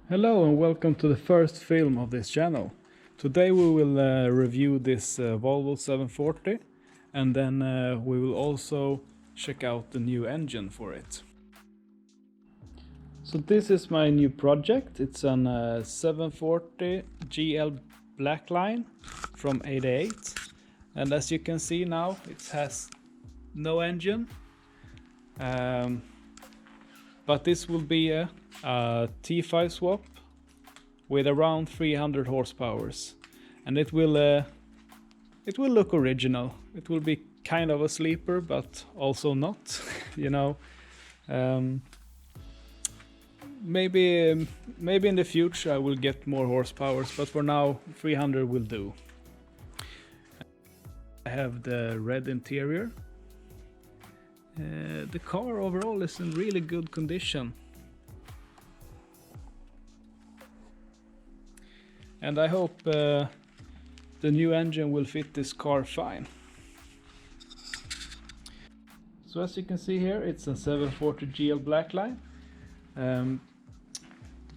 Hello and welcome to the first film of this channel. Today we will review this Volvo 740 and then we will also check out the new engine for it. So this is my new project. It's an 740 GL Blackline from 88, and as you can see now it has no engine, but this will be a T5 swap with around 300 horsepower, and it will look original. It will be kind of a sleeper, but also not. You know, maybe in the future I will get more horsepower, but for now 300 will do. I have the red interior. The car overall is in really good condition. And I hope the new engine will fit this car fine. So as you can see here, it's a 740 GL Blackline.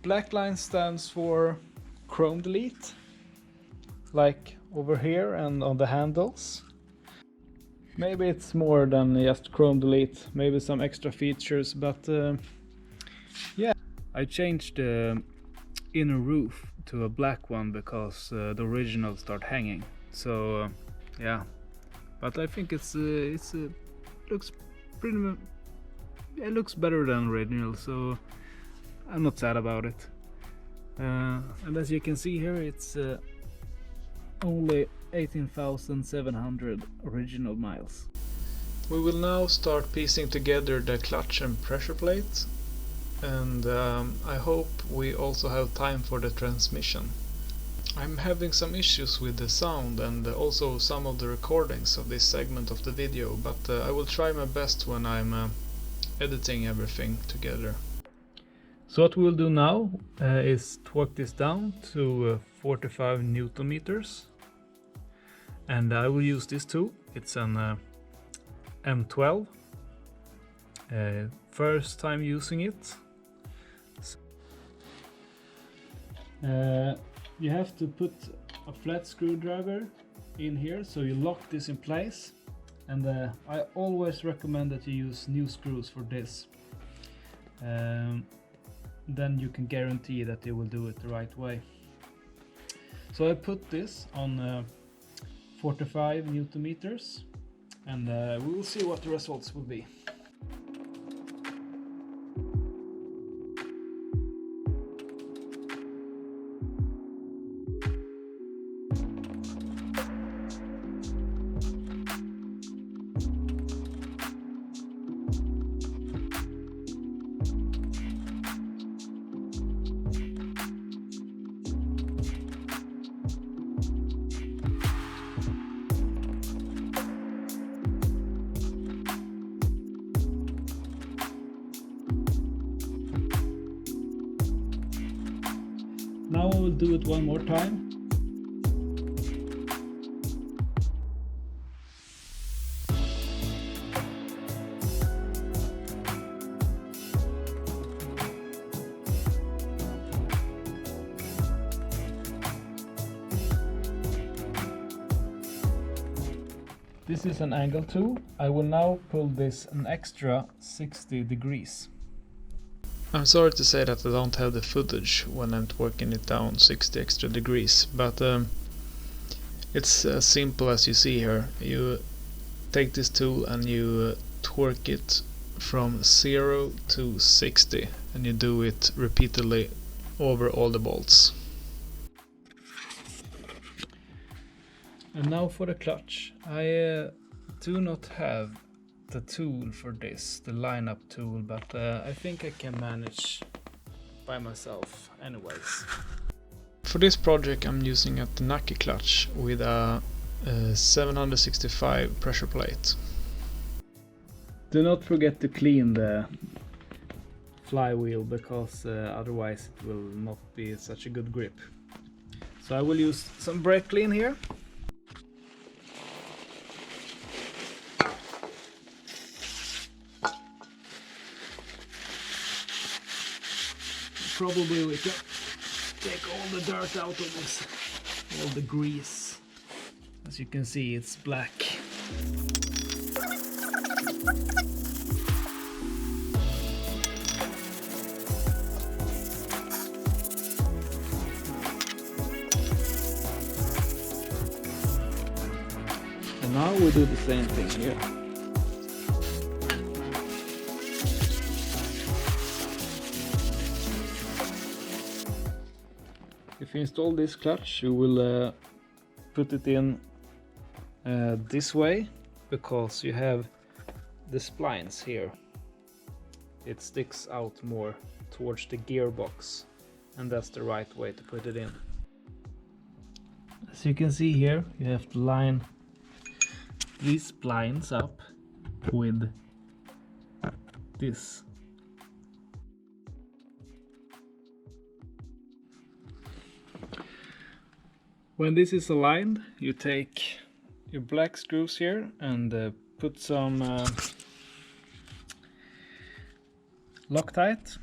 Blackline stands for chrome delete, like over here and on the handles. Maybe it's more than just chrome delete, maybe some extra features, but yeah. I changed the inner roof to a black one because the original start hanging. So yeah, but I think it looks pretty. It looks better than original, so I'm not sad about it. And as you can see here, it's only 18,700 original miles. We will now start piecing together the clutch and pressure plate, and I hope we also have time for the transmission. I'm having some issues with the sound and also some of the recordings of this segment of the video, but I will try my best when I'm editing everything together. So what we'll do now is torque this down to 45 Newton meters, and I will use this tool. It's an M12. First time using it. You have to put a flat screwdriver in here, so you lock this in place, and I always recommend that you use new screws for this. Then you can guarantee that you will do it the right way. So I put this on 45 Newton meters, and we will see what the results will be. Now I will do it one more time. This is an angle tool. I will now pull this an extra 60 degrees. I'm sorry to say that I don't have the footage when I'm torquing it down 60 extra degrees, but it's as simple as you see here. You take this tool and you torque it from 0 to 60, and you do it repeatedly over all the bolts. And now for the clutch. I do not have the tool for this, the lineup tool, but I think I can manage by myself anyways. For this project I'm using a Tanaki clutch with a 765 pressure plate. Do not forget to clean the flywheel, because otherwise it will not be such a good grip. So I will use some brake clean here. probably we can take all the dirt out of this, all the grease. As you can see, it's black. And now we do the same thing here. If you install this clutch, you will put it in this way, because you have the splines here. It sticks out more towards the gearbox, and that's the right way to put it in. As you can see here, you have to line these splines up with this. When this is aligned, you take your black screws here and put some Loctite.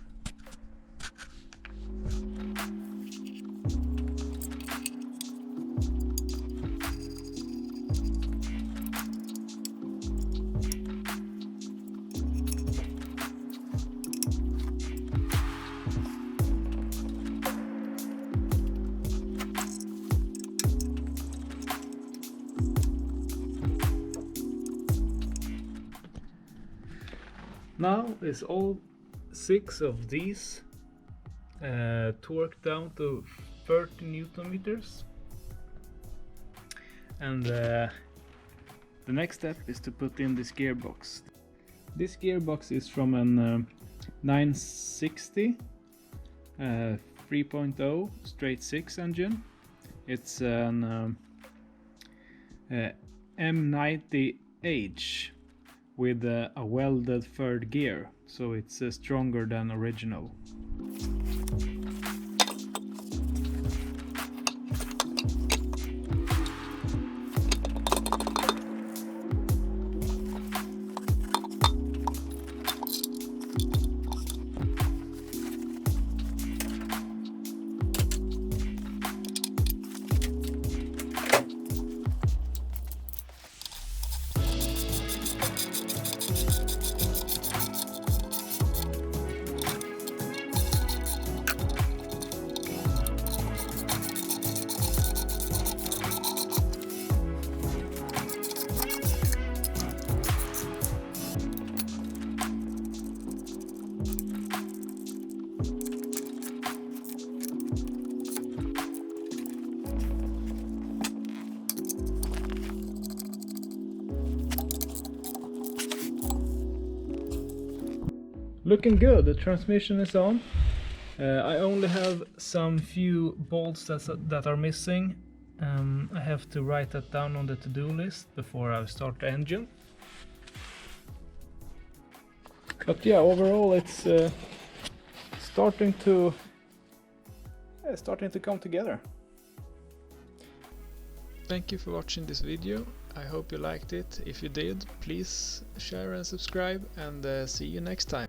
Now is all 6 of these torqued down to 30 Newton meters, and the next step is to put in this gearbox. This gearbox is from an 960 3.0 straight 6 engine. It's an M90H with a welded third gear, so it's stronger than original. Looking good, the transmission is on. I only have some few bolts that are missing. I have to write that down on the to-do list before I start the engine. But yeah, overall it's starting to come together. Thank you for watching this video. I hope you liked it. If you did, please share and subscribe, and see you next time.